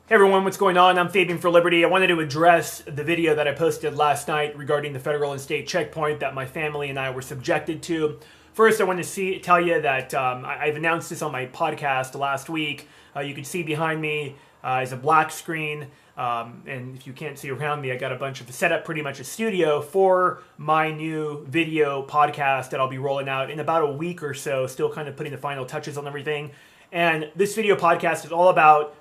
Hey everyone, what's going on? I'm Fabian for Liberty. I wanted to address the video that I posted last night regarding the federal and state checkpoint that my family and I were subjected to. First, I want to tell you that I've announced this on my podcast last week. You can see behind me is a black screen. And if you can't see around me, I got a bunch of set up pretty much a studio for my new video podcast that I'll be rolling out in about a week or so, still kind of putting the final touches on everything. And this video podcast is all about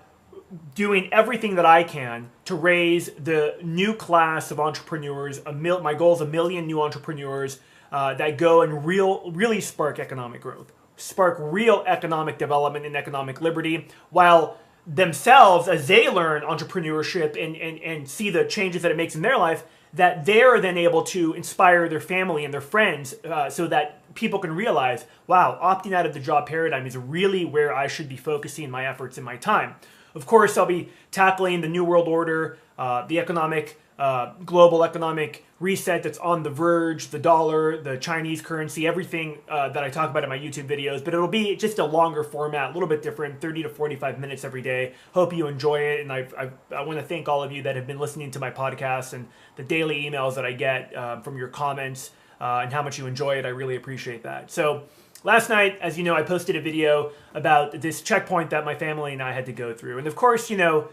doing everything that I can to raise the new class of entrepreneurs. My goal is 1 million new entrepreneurs that go and really spark economic growth, spark real economic development and economic liberty, while themselves, as they learn entrepreneurship and see the changes that it makes in their life, that they're then able to inspire their family and their friends so that people can realize, wow, opting out of the job paradigm is really where I should be focusing my efforts and my time. Of course, I'll be tackling the New World Order, the global economic reset that's on the verge, the dollar, the Chinese currency, everything that I talk about in my YouTube videos. But it'll be just a longer format, a little bit different, 30 to 45 minutes every day. Hope you enjoy it. And I want to thank all of you that have been listening to my podcast and the daily emails that I get from your comments and how much you enjoy it. I really appreciate that. So last night, as you know, I posted a video about this checkpoint that my family and I had to go through. And of course, you know,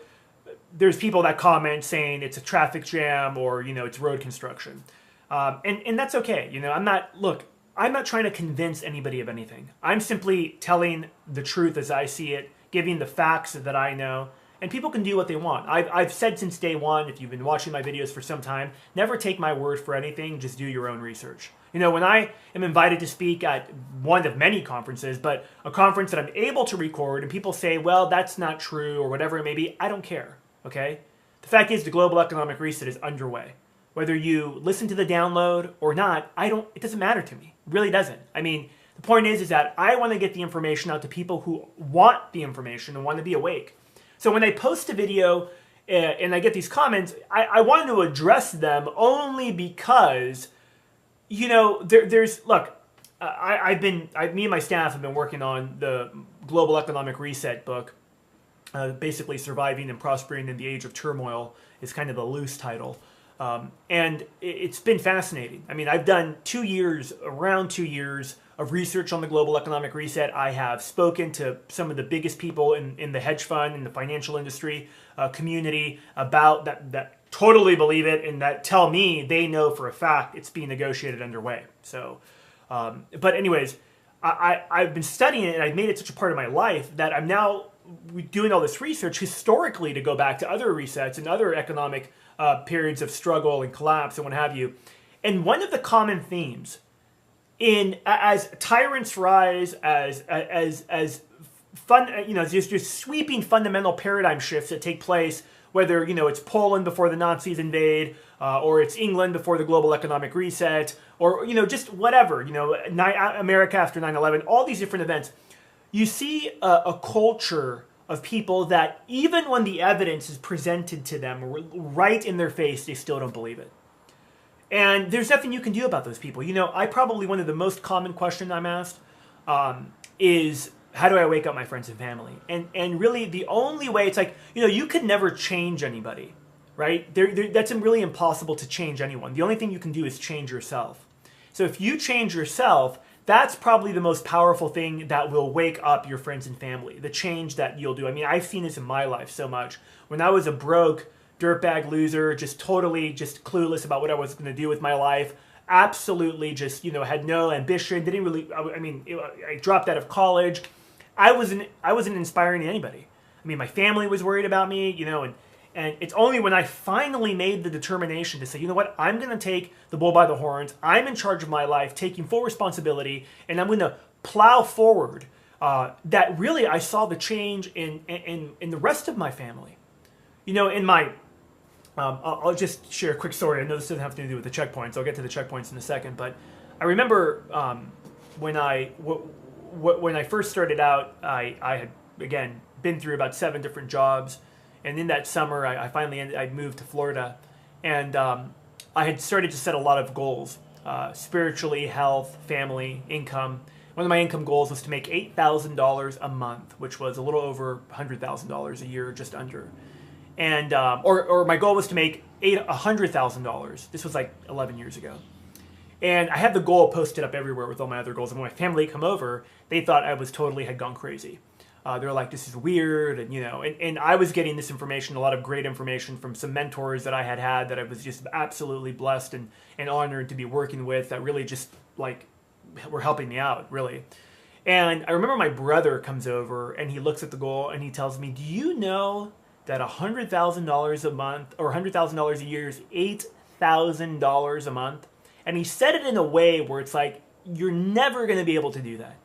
there's people that comment saying it's a traffic jam or, you know, it's road construction. And that's okay. You know, I'm not trying to convince anybody of anything. I'm simply telling the truth as I see it, giving the facts that I know, and people can do what they want. I've said since day one, if you've been watching my videos for some time, never take my word for anything, just do your own research. You know, when I am invited to speak at one of many conferences, but a conference that I'm able to record, and people say, well, that's not true, or whatever it may be, I don't care, okay? The fact is, the global economic reset is underway. Whether you listen to the download or not, it doesn't matter to me. It really doesn't. I mean, the point is that I want to get the information out to people who want the information and want to be awake. So when I post a video and I get these comments, I wanted to address them only because, you know, look, me and my staff have been working on the Global Economic Reset book. Basically, Surviving and Prospering in the Age of Turmoil is kind of the loose title. And it's been fascinating. I mean, I've done around 2 years of research on the global economic reset. I have spoken to some of the biggest people in the hedge fund, in the financial industry community about that totally believe it and that tell me they know for a fact it's being negotiated underway. So, but anyways, I've been studying it and I've made it such a part of my life that I'm now doing all this research historically to go back to other resets and other economic periods of struggle and collapse and what have you. And one of the common themes as tyrants rise, as just sweeping fundamental paradigm shifts that take place, whether, you know, it's Poland before the Nazis invade, or it's England before the global economic reset, or, you know, just whatever, you know, America after 9/11, all these different events. You see a culture of people that even when the evidence is presented to them right in their face, they still don't believe it. And there's nothing you can do about those people. You know, one of the most common questions I'm asked is, how do I wake up my friends and family? And really the only way, it's like, you know, you could never change anybody, right? That's really impossible to change anyone. The only thing you can do is change yourself. So if you change yourself, that's probably the most powerful thing that will wake up your friends and family, the change that you'll do. I mean, I've seen this in my life so much. When I was a broke, dirtbag loser, just totally just clueless about what I was going to do with my life, absolutely just, you know, had no ambition, I dropped out of college. I wasn't inspiring anybody. I mean, my family was worried about me, you know, and it's only when I finally made the determination to say, you know what, I'm going to take the bull by the horns. I'm in charge of my life, taking full responsibility, and I'm going to plow forward. That really I saw the change in the rest of my family. You know, I'll just share a quick story. I know this doesn't have to do with the checkpoints. I'll get to the checkpoints in a second. But I remember when I first started out, I had, again, been through about 7 different jobs. And in that summer, I moved to Florida, and I had started to set a lot of goals, spiritually, health, family, income. One of my income goals was to make $8,000 a month, which was a little over $100,000 a year, just under. and or my goal was to make $100,000. This was like 11 years ago. And I had the goal posted up everywhere with all my other goals. And when my family come over, they thought I was totally had gone crazy. They were like, this is weird. And, and I was getting this information, a lot of great information from some mentors that I had that I was just absolutely blessed and honored to be working with, that really just like were helping me out, really. And I remember my brother comes over and he looks at the goal and he tells me, do you know that $100,000 a month or $100,000 a year is $8,000 a month? And he said it in a way where it's like, you're never going to be able to do that.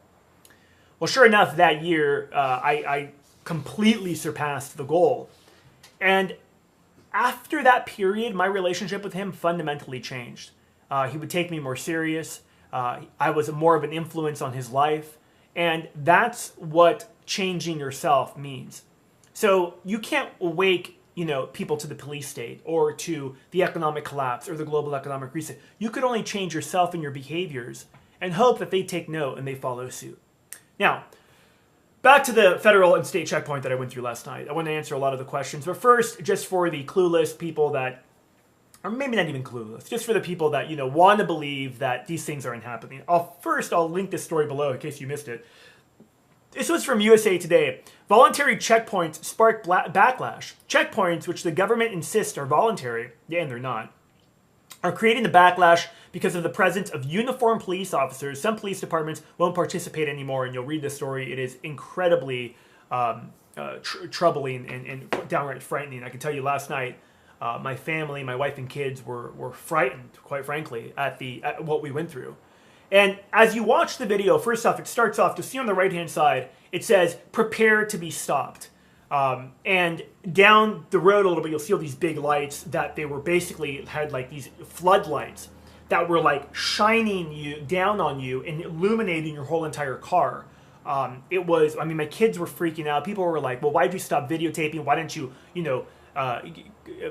Well, sure enough, that year, I completely surpassed the goal. And after that period, my relationship with him fundamentally changed. He would take me more serious. I was more of an influence on his life. And that's what changing yourself means. So you can't wake, people to the police state or to the economic collapse or the global economic reset. You could only change yourself and your behaviors and hope that they take note and they follow suit. Now, back to the federal and state checkpoint that I went through last night. I want to answer a lot of the questions, but first, just for the clueless people that, or maybe not even clueless, just for the people that, want to believe that these things aren't happening. I'll link this story below in case you missed it. This was from USA Today. Voluntary checkpoints spark backlash. Checkpoints, which the government insists are voluntary, and they're not, are creating the backlash because of the presence of uniformed police officers. Some police departments won't participate anymore, and you'll read this story. It is incredibly troubling and downright frightening. I can tell you last night, my family, my wife and kids were frightened, quite frankly, at what we went through. And as you watch the video, first off, it starts off, to see on the right-hand side, it says, prepare to be stopped. And down the road a little bit, you'll see all these big lights that they were basically had like these floodlights that were like shining down on you and illuminating your whole entire car. My kids were freaking out. People were like, well, why'd you stop videotaping? Why didn't you,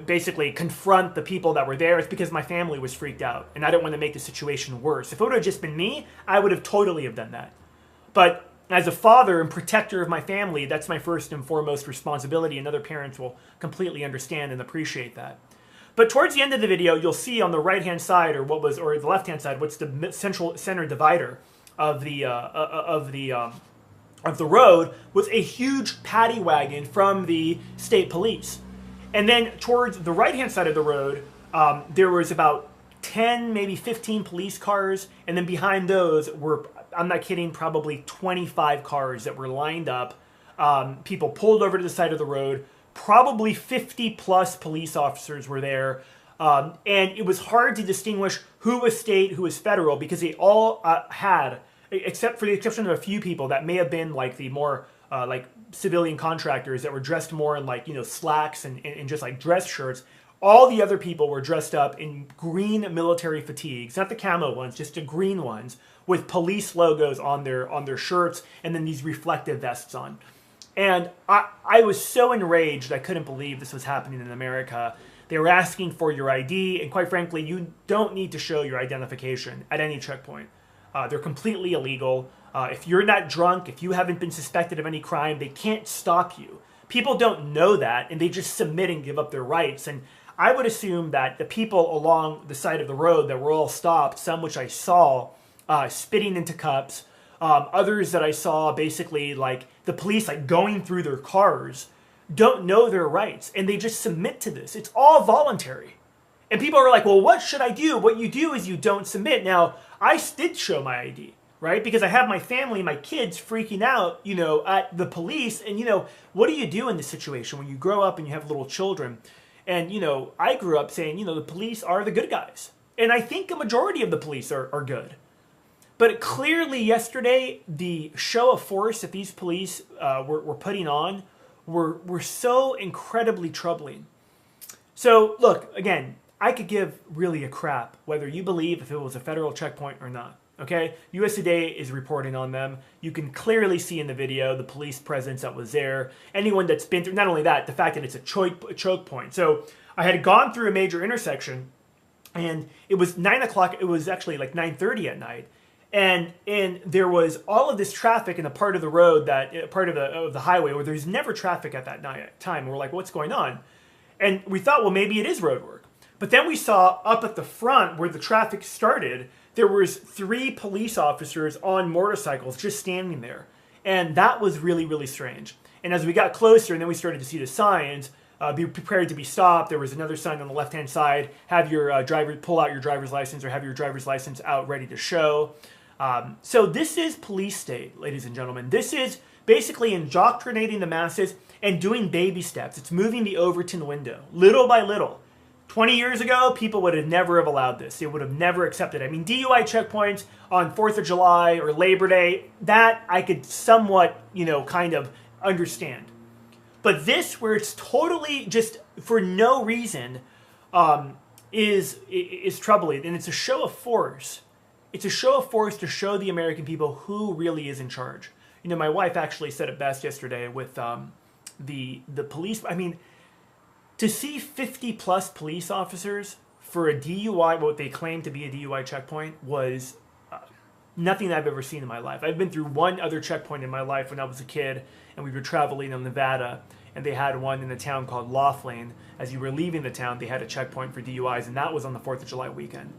basically confront the people that were there? It's because my family was freaked out and I didn't want to make the situation worse. If it would have just been me, I would have totally done that. But as a father and protector of my family, that's my first and foremost responsibility, and other parents will completely understand and appreciate that. But towards the end of the video, you'll see on the right-hand side, or the left-hand side, what's the center divider of the road, was a huge paddy wagon from the state police. And then towards the right-hand side of the road, there was about 10, maybe 15 police cars, and then behind those were, I'm not kidding, probably 25 cars that were lined up. People pulled over to the side of the road. Probably 50 plus police officers were there. And it was hard to distinguish who was state, who was federal, because they all had, except for the exception of a few people that may have been like the more like civilian contractors that were dressed more in like, slacks and just like dress shirts. All the other people were dressed up in green military fatigues, not the camo ones, just the green ones, with police logos on their shirts and then these reflective vests on. And I was so enraged, I couldn't believe this was happening in America. They were asking for your ID, and quite frankly, you don't need to show your identification at any checkpoint. They're completely illegal. If you're not drunk, if you haven't been suspected of any crime, they can't stop you. People don't know that, and they just submit and give up their rights. And I would assume that the people along the side of the road that were all stopped, some which I saw spitting into cups, others that I saw basically like the police like going through their cars, don't know their rights, and they just submit to this. It's all voluntary. And people are like, well, what should I do? What you do is you don't submit. Now, I did show my ID, right? Because I have my family, my kids freaking out, at the police. And, what do you do in this situation when you grow up and you have little children? And, I grew up saying, the police are the good guys. And I think a majority of the police are good. But clearly yesterday, the show of force that these police were putting on were so incredibly troubling. So, look, again, I could give really a crap whether you believe if it was a federal checkpoint or not. Okay? USA Today is reporting on them. You can clearly see in the video the police presence that was there. Anyone that's been through, not only that, the fact that it's a choke point. So I had gone through a major intersection, and it was 9 o'clock. It was actually like 9:30 at night. And there was all of this traffic in a part of the road, part of the highway where there's never traffic at that time. We're like, what's going on? And we thought, well, maybe it is road work. But then we saw up at the front where the traffic started, there was 3 police officers on motorcycles just standing there. And that was really, really strange. And as we got closer and then we started to see the signs, be prepared to be stopped. There was another sign on the left-hand side, have your driver pull out your driver's license or have your driver's license out ready to show. So this is police state, ladies and gentlemen. This is basically indoctrinating the masses and doing baby steps. It's moving the Overton window, little by little. 20 years ago, people would have never have allowed this. They would have never accepted it. I mean, DUI checkpoints on 4th of July or Labor Day, that I could somewhat, kind of understand. But this, where it's totally just for no reason, is troubling. And it's a show of force. It's a show of force to show the American people who really is in charge. My wife actually said it best yesterday with the police. I mean, to see 50 plus police officers for a DUI, what they claim to be a DUI checkpoint, was nothing I've ever seen in my life. I've been through one other checkpoint in my life when I was a kid, and we were traveling in Nevada, and they had one in a town called Laughlin. As you were leaving the town, they had a checkpoint for DUIs, and that was on the 4th of July weekend.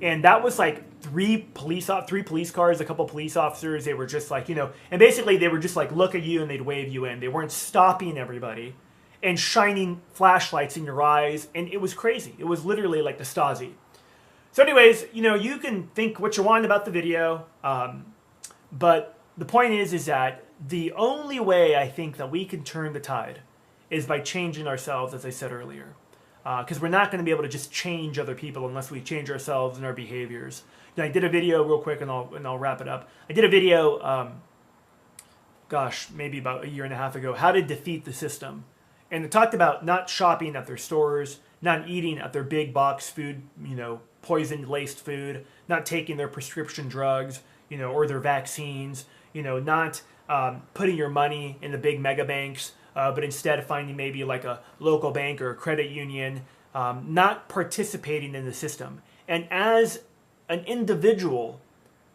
And that was like 3 police cars, a couple police officers. They were just like, and basically they were just like, look at you, and they'd wave you in. They weren't stopping everybody and shining flashlights in your eyes. And it was crazy. It was literally like the Stasi. So anyways, you can think what you want about the video. But the point is that the only way I think that we can turn the tide is by changing ourselves, as I said earlier. Because we're not going to be able to just change other people unless we change ourselves and our behaviors. I did a video real quick, and I'll wrap it up. I did a video, maybe about a year and a half ago, how to defeat the system. And it talked about not shopping at their stores, not eating at their big box food, poison-laced food, not taking their prescription drugs, or their vaccines, not putting your money in the big mega banks, but instead finding maybe like a local bank or a credit union, not participating in the system. And as an individual,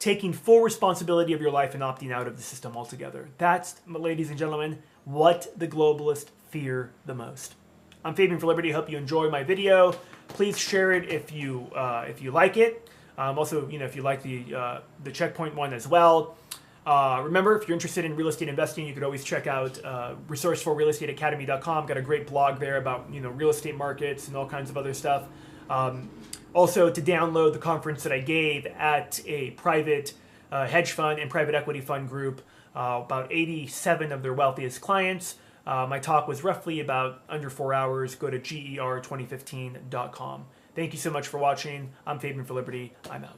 taking full responsibility of your life and opting out of the system altogether. That's, ladies and gentlemen, what the globalists fear the most. I'm Fabian for Liberty. Hope you enjoy my video. Please share it if you like it. Also, if you like the checkpoint one as well. Remember, if you're interested in real estate investing, you could always check out resourcefulrealestateacademy.com. Got a great blog there about real estate markets and all kinds of other stuff. Also, to download the conference that I gave at a private hedge fund and private equity fund group, about 87 of their wealthiest clients. My talk was roughly about under 4 hours. Go to GER2015.com. Thank you so much for watching. I'm Fabian for Liberty. I'm out.